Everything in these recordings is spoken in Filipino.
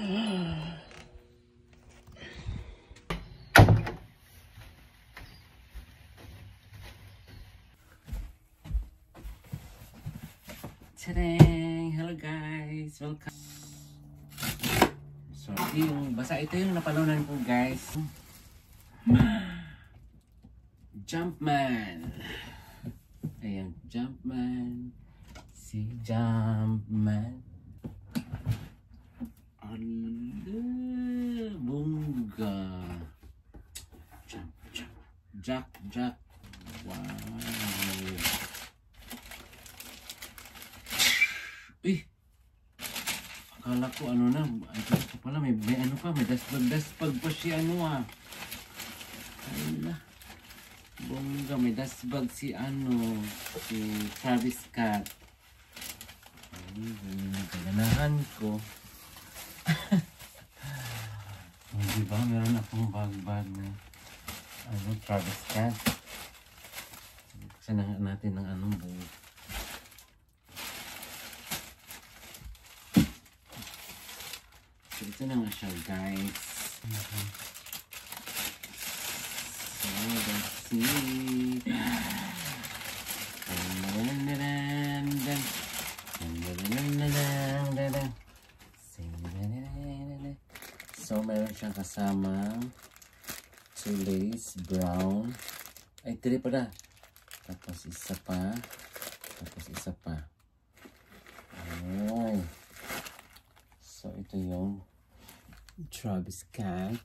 Tadang! Hello guys! Welcome! So, ito yung napanunan ko guys. Jumpman! Ayan, Jumpman. Si Jumpman. Ala! Bunga! Jump, jump. Jack, Jack. Wow! Akala ko ano na, akala ko pala may ano pa, may daspag pa siya ano ah. Ala. Bongga, may daspag si ano, si Travis Scott. Ay, kaganahan ko. Diba, meron akong bag na ano, Travis Scott. Kasi natin ng anong buo. Ito na nga siya guys. So let's see. So meron siyang kasamang 2 lace brown. Ay 3 pala. Tapos isa pa. Tapos isa pa. Ay. So ito yung Travis Scott.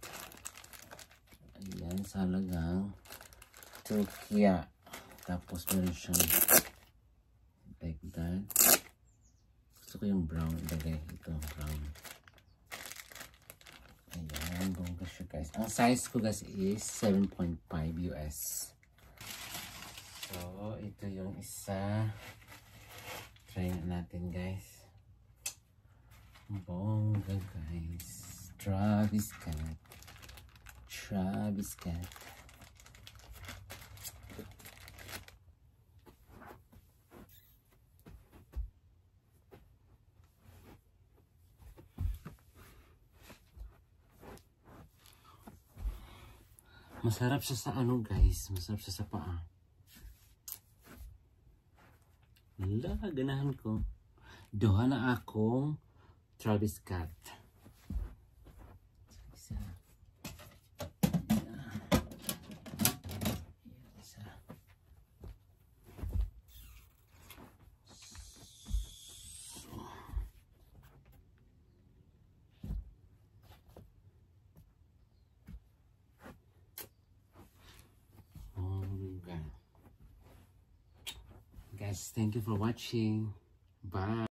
Ayan, sa halagang Turkiya. Tapos meron siyang like that. Gusto ko yung brown. Ilagay ito, brown. Ayan, bongga siya guys. Ang size ko guys is 7.5 US. So, ito yung isa. Try natin guys. Bongga guys. Travis Scott. Travis Scott. Masarap siya sa ano guys. Masarap siya sa paa. Wala, ganahan ko. Duha na akong Travis Scott. Guys, thank you for watching. Bye.